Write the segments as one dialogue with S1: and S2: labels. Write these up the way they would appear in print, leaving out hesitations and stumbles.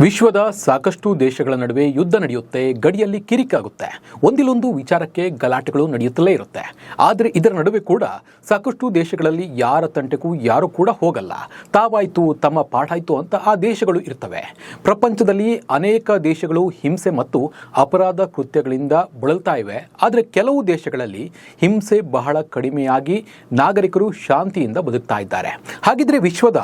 S1: ವಿಶ್ವದ ಸಾಕಷ್ಟು ದೇಶಗಳ ನಡುವೆ ಯುದ್ಧ ನಡೆಯುತ್ತೆ, ಗಡಿಯಲ್ಲಿ ಕಿರಿಕಾಗುತ್ತೆ, ಒಂದಿಲ್ಲೊಂದು ವಿಚಾರಕ್ಕೆ ಗಲಾಟೆಗಳು ನಡೆಯುತ್ತಲೇ ಇರುತ್ತೆ. ಆದರೆ ಇದರ ನಡುವೆ ಕೂಡ ಸಾಕಷ್ಟು ದೇಶಗಳಲ್ಲಿ ಯಾರ ತಂಟೆಗೂ ಯಾರು ಕೂಡ ಹೋಗಲ್ಲ. ತಾವಾಯ್ತು ತಮ್ಮ ಪಾಠಾಯ್ತು ಅಂತ ಆ ದೇಶಗಳು ಇರ್ತವೆ. ಪ್ರಪಂಚದಲ್ಲಿ ಅನೇಕ ದೇಶಗಳು ಹಿಂಸೆ ಮತ್ತು ಅಪರಾಧ ಕೃತ್ಯಗಳಿಂದ ಬಳಲ್ತಾ ಇವೆ. ಆದರೆ ಕೆಲವು ದೇಶಗಳಲ್ಲಿ ಹಿಂಸೆ ಬಹಳ ಕಡಿಮೆಯಾಗಿ ನಾಗರಿಕರು ಶಾಂತಿಯಿಂದ ಬದುಕ್ತಾ ಇದ್ದಾರೆ. ಹಾಗಿದ್ರೆ ವಿಶ್ವದ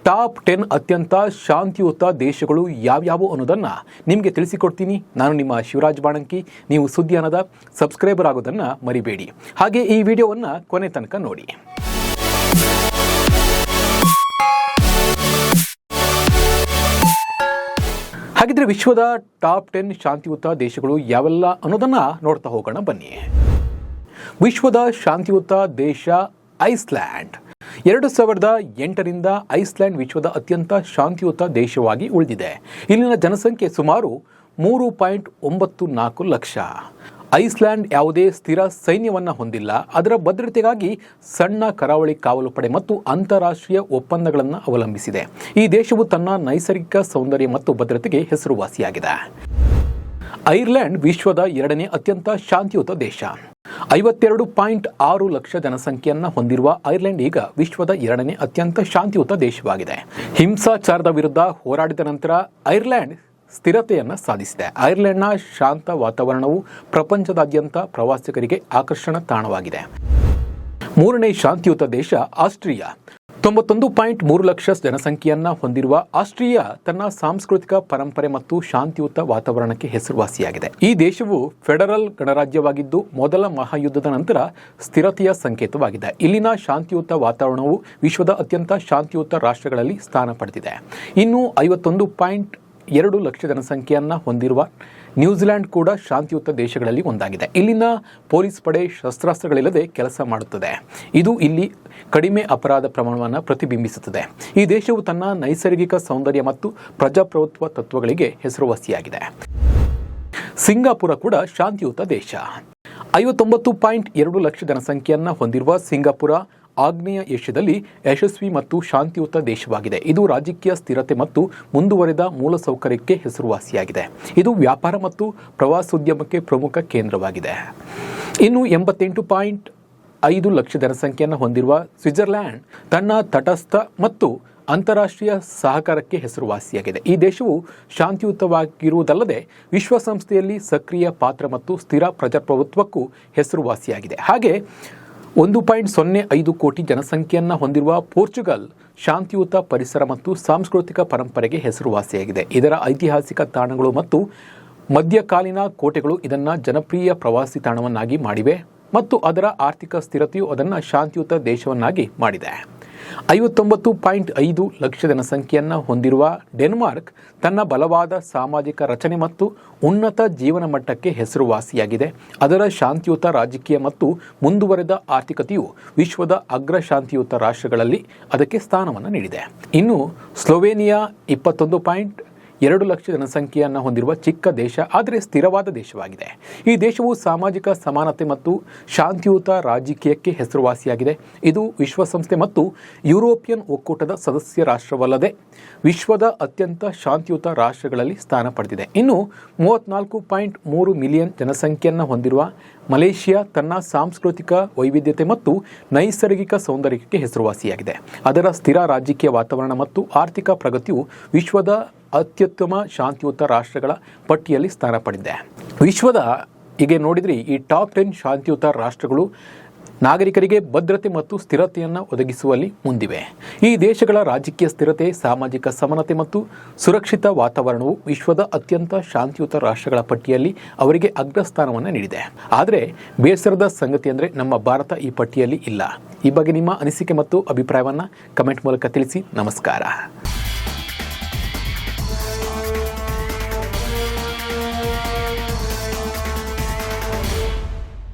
S1: ಟಾಪ್ 10 ಅತ್ಯಂತ ಶಾಂತಿಯುತ ದೇಶಗಳು ಯಾವ್ಯಾವು ಅನ್ನೋದನ್ನು ನಿಮಗೆ ತಿಳಿಸಿಕೊಡ್ತೀನಿ. ನಾನು ನಿಮ್ಮ ಶಿವರಾಜ್ ಬಾಣಂಕಿ. ನೀವು ಸುದ್ದಿಯಾನದ ಸಬ್ಸ್ಕ್ರೈಬರ್ ಆಗೋದನ್ನು ಮರಿಬೇಡಿ. ಹಾಗೆ ಈ ವಿಡಿಯೋವನ್ನು ಕೊನೆ ತನಕ ನೋಡಿ. ಹಾಗಿದ್ರೆ ವಿಶ್ವದ ಟಾಪ್ 10 ಶಾಂತಿಯುತ ದೇಶಗಳು ಯಾವೆಲ್ಲ ಅನ್ನೋದನ್ನು ನೋಡ್ತಾ ಹೋಗೋಣ ಬನ್ನಿ. ವಿಶ್ವದ ಶಾಂತಿಯುತ ದೇಶ ಐಸ್ಲ್ಯಾಂಡ್. 2008ರಿಂದ ಐಸ್ಲ್ಯಾಂಡ್ ವಿಶ್ವದ ಅತ್ಯಂತ ಶಾಂತಿಯುತ ದೇಶವಾಗಿ ಉಳಿದಿದೆ. ಇಲ್ಲಿನ ಜನಸಂಖ್ಯೆ ಸುಮಾರು 3.94 ಲಕ್ಷ. ಐಸ್ಲ್ಯಾಂಡ್ ಯಾವುದೇ ಸ್ಥಿರ ಸೈನ್ಯವನ್ನು ಹೊಂದಿಲ್ಲ. ಅದರ ಭದ್ರತೆಗಾಗಿ ಸಣ್ಣ ಕರಾವಳಿ ಕಾವಲು ಪಡೆ ಮತ್ತು ಅಂತಾರಾಷ್ಟ್ರೀಯ ಒಪ್ಪಂದಗಳನ್ನು ಅವಲಂಬಿಸಿದೆ. ಈ ದೇಶವು ತನ್ನ ನೈಸರ್ಗಿಕ ಸೌಂದರ್ಯ ಮತ್ತು ಭದ್ರತೆಗೆ ಹೆಸರುವಾಸಿಯಾಗಿದೆ. ಐರ್ಲೆಂಡ್ ವಿಶ್ವದ 2ನೇ ಅತ್ಯಂತ ಶಾಂತಿಯುತ ದೇಶ. 52.6 ಲಕ್ಷ ಜನಸಂಖ್ಯೆಯನ್ನು ಹೊಂದಿರುವ ಐರ್ಲೆಂಡ್ ಈಗ ವಿಶ್ವದ 2ನೇ ಅತ್ಯಂತ ಶಾಂತಿಯುತ ದೇಶವಾಗಿದೆ. ಹಿಂಸಾಚಾರದ ವಿರುದ್ಧ ಹೋರಾಡಿದ ನಂತರ ಐರ್ಲೆಂಡ್ ಸ್ಥಿರತೆಯನ್ನು ಸಾಧಿಸಿದೆ. ಐರ್ಲೆಂಡ್ನ ಶಾಂತ ವಾತಾವರಣವು ಪ್ರಪಂಚದಾದ್ಯಂತ ಪ್ರವಾಸಿಗರಿಗೆ ಆಕರ್ಷಣ ತಾಣವಾಗಿದೆ. 3ನೇ ಶಾಂತಿಯುತ ದೇಶ ಆಸ್ಟ್ರಿಯಾ. 91.3 ಲಕ್ಷ ಜನಸಂಖ್ಯೆಯನ್ನು ಹೊಂದಿರುವ ಆಸ್ಟ್ರಿಯಾ ತನ್ನ ಸಾಂಸ್ಕೃತಿಕ ಪರಂಪರೆ ಮತ್ತು ಶಾಂತಿಯುತ ವಾತಾವರಣಕ್ಕೆ ಹೆಸರುವಾಸಿಯಾಗಿದೆ. ಈ ದೇಶವು ಫೆಡರಲ್ ಗಣರಾಜ್ಯವಾಗಿದ್ದು ಮೊದಲ ಮಹಾಯುದ್ಧದ ನಂತರ ಸ್ಥಿರತೆಯ ಸಂಕೇತವಾಗಿದೆ. ಇಲ್ಲಿನ ಶಾಂತಿಯುತ ವಾತಾವರಣವು ವಿಶ್ವದ ಅತ್ಯಂತ ಶಾಂತಿಯುತ ರಾಷ್ಟ್ರಗಳಲ್ಲಿ ಸ್ಥಾನ ಪಡೆದಿದೆ. ಇನ್ನು 51.2 ಲಕ್ಷ ಜನಸಂಖ್ಯೆಯನ್ನು ಹೊಂದಿರುವ ನ್ಯೂಜಿಲೆಂಡ್ ಕೂಡ ಶಾಂತಿಯುತ ದೇಶಗಳಲ್ಲಿ ಒಂದಾಗಿದೆ. ಇಲ್ಲಿನ ಪೊಲೀಸ್ ಪಡೆ ಶಸ್ತ್ರಾಸ್ತ್ರಗಳಿಲ್ಲದೆ ಕೆಲಸ ಮಾಡುತ್ತದೆ. ಇದು ಇಲ್ಲಿ ಕಡಿಮೆ ಅಪರಾಧ ಪ್ರಮಾಣವನ್ನು ಪ್ರತಿಬಿಂಬಿಸುತ್ತದೆ. ಈ ದೇಶವು ತನ್ನ ನೈಸರ್ಗಿಕ ಸೌಂದರ್ಯ ಮತ್ತು ಪ್ರಜಾಪ್ರಭುತ್ವ ತತ್ವಗಳಿಗೆ ಹೆಸರುವಾಸಿಯಾಗಿದೆ. ಸಿಂಗಾಪುರ ಕೂಡ ಶಾಂತಿಯುತ ದೇಶ. 59.2 ಲಕ್ಷ ಜನಸಂಖ್ಯೆಯನ್ನು ಹೊಂದಿರುವ ಸಿಂಗಾಪುರ ಆಗ್ನೇಯ ಏಷ್ಯಾದಲ್ಲಿ ಯಶಸ್ವಿ ಮತ್ತು ಶಾಂತಿಯುತ ದೇಶವಾಗಿದೆ. ಇದು ರಾಜಕೀಯ ಸ್ಥಿರತೆ ಮತ್ತು ಮುಂದುವರೆದ ಮೂಲಸೌಕರ್ಯಕ್ಕೆ ಹೆಸರುವಾಸಿಯಾಗಿದೆ. ಇದು ವ್ಯಾಪಾರ ಮತ್ತು ಪ್ರವಾಸೋದ್ಯಮಕ್ಕೆ ಪ್ರಮುಖ ಕೇಂದ್ರವಾಗಿದೆ. ಇನ್ನು 88.5 ಲಕ್ಷ ಜನಸಂಖ್ಯೆಯನ್ನು ಹೊಂದಿರುವ ಸ್ವಿಟ್ಜರ್ಲ್ಯಾಂಡ್ ತನ್ನ ತಟಸ್ಥ ಮತ್ತು ಅಂತಾರಾಷ್ಟ್ರೀಯ ಸಹಕಾರಕ್ಕೆ ಹೆಸರುವಾಸಿಯಾಗಿದೆ. ಈ ದೇಶವು ಶಾಂತಿಯುತವಾಗಿರುವುದಲ್ಲದೆ ವಿಶ್ವಸಂಸ್ಥೆಯಲ್ಲಿ ಸಕ್ರಿಯ ಪಾತ್ರ ಮತ್ತು ಸ್ಥಿರ ಪ್ರಜಾಪ್ರಭುತ್ವಕ್ಕೂ ಹೆಸರುವಾಸಿಯಾಗಿದೆ. ಹಾಗೆ 1.05 ಕೋಟಿ ಜನಸಂಖ್ಯೆಯನ್ನು ಹೊಂದಿರುವ ಪೋರ್ಚುಗಲ್ ಶಾಂತಿಯುತ ಪರಿಸರ ಮತ್ತು ಸಾಂಸ್ಕೃತಿಕ ಪರಂಪರೆಗೆ ಹೆಸರುವಾಸಿಯಾಗಿದೆ. ಇದರ ಐತಿಹಾಸಿಕ ತಾಣಗಳು ಮತ್ತು ಮಧ್ಯಕಾಲೀನ ಕೋಟೆಗಳು ಇದನ್ನು ಜನಪ್ರಿಯ ಪ್ರವಾಸಿ ತಾಣವನ್ನಾಗಿ ಮಾಡಿವೆ ಮತ್ತು ಅದರ ಆರ್ಥಿಕ ಸ್ಥಿರತೆಯು ಅದನ್ನು ಶಾಂತಿಯುತ ದೇಶವನ್ನಾಗಿ ಮಾಡಿದೆ. 59.5 ಲಕ್ಷ ಜನಸಂಖ್ಯೆಯನ್ನು ಹೊಂದಿರುವ ಡೆನ್ಮಾರ್ಕ್ ತನ್ನ ಬಲವಾದ ಸಾಮಾಜಿಕ ರಚನೆ ಮತ್ತು ಉನ್ನತ ಜೀವನ ಮಟ್ಟಕ್ಕೆ ಹೆಸರುವಾಸಿಯಾಗಿದೆ. ಅದರ ಶಾಂತಿಯುತ ರಾಜಕೀಯ ಮತ್ತು ಮುಂದುವರೆದ ಆರ್ಥಿಕತೆಯು ವಿಶ್ವದ ಅಗ್ರ ಶಾಂತಿಯುತ ರಾಷ್ಟ್ರಗಳಲ್ಲಿ ಅದಕ್ಕೆ ಸ್ಥಾನವನ್ನು ನೀಡಿದೆ. ಇನ್ನು ಸ್ಲೋವೇನಿಯಾ 21.2 ಲಕ್ಷ ಜನಸಂಖ್ಯೆಯನ್ನು ಹೊಂದಿರುವ ಚಿಕ್ಕ ದೇಶ, ಆದರೆ ಸ್ಥಿರವಾದ ದೇಶವಾಗಿದೆ. ಈ ದೇಶವು ಸಾಮಾಜಿಕ ಸಮಾನತೆ ಮತ್ತು ಶಾಂತಿಯುತ ರಾಜಕೀಯಕ್ಕೆ ಹೆಸರುವಾಸಿಯಾಗಿದೆ. ಇದು ವಿಶ್ವಸಂಸ್ಥೆ ಮತ್ತು ಯುರೋಪಿಯನ್ ಒಕ್ಕೂಟದ ಸದಸ್ಯ ರಾಷ್ಟ್ರವಲ್ಲದೆ ವಿಶ್ವದ ಅತ್ಯಂತ ಶಾಂತಿಯುತ ರಾಷ್ಟ್ರಗಳಲ್ಲಿ ಸ್ಥಾನ ಪಡೆದಿದೆ. ಇನ್ನು 34.3 ಮಿಲಿಯನ್ ಜನಸಂಖ್ಯೆಯನ್ನು ಹೊಂದಿರುವ ಮಲೇಷಿಯಾ ತನ್ನ ಸಾಂಸ್ಕೃತಿಕ ವೈವಿಧ್ಯತೆ ಮತ್ತು ನೈಸರ್ಗಿಕ ಸೌಂದರ್ಯಕ್ಕೆ ಹೆಸರುವಾಸಿಯಾಗಿದೆ. ಅದರ ಸ್ಥಿರ ರಾಜಕೀಯ ವಾತಾವರಣ ಮತ್ತು ಆರ್ಥಿಕ ಪ್ರಗತಿಯು ವಿಶ್ವದ ಅತ್ಯುತ್ತಮ ಶಾಂತಿಯುತ ರಾಷ್ಟ್ರಗಳ ಪಟ್ಟಿಯಲ್ಲಿ ಸ್ಥಾನ ಪಡೆದಿದೆ. ವಿಶ್ವದ ಹೀಗೆ ನೋಡಿದರೆ ಈ ಟಾಪ್ 10 ಶಾಂತಿಯುತ ರಾಷ್ಟ್ರಗಳು ನಾಗರಿಕರಿಗೆ ಭದ್ರತೆ ಮತ್ತು ಸ್ಥಿರತೆಯನ್ನು ಒದಗಿಸುವಲ್ಲಿ ಮುಂದಿವೆ. ಈ ದೇಶಗಳ ರಾಜಕೀಯ ಸ್ಥಿರತೆ, ಸಾಮಾಜಿಕ ಸಮಾನತೆ ಮತ್ತು ಸುರಕ್ಷಿತ ವಾತಾವರಣವು ವಿಶ್ವದ ಅತ್ಯಂತ ಶಾಂತಿಯುತ ರಾಷ್ಟ್ರಗಳ ಪಟ್ಟಿಯಲ್ಲಿ ಅವರಿಗೆ ಅಗ್ರಸ್ಥಾನವನ್ನು ನೀಡಿದೆ. ಆದರೆ ಬೇಸರದ ಸಂಗತಿ ಅಂದರೆ ನಮ್ಮ ಭಾರತ ಈ ಪಟ್ಟಿಯಲ್ಲಿ ಇಲ್ಲ. ಈ ಬಗ್ಗೆ ನಿಮ್ಮ ಅನಿಸಿಕೆ ಮತ್ತು ಅಭಿಪ್ರಾಯವನ್ನು ಕಮೆಂಟ್ ಮೂಲಕ ತಿಳಿಸಿ. ನಮಸ್ಕಾರ.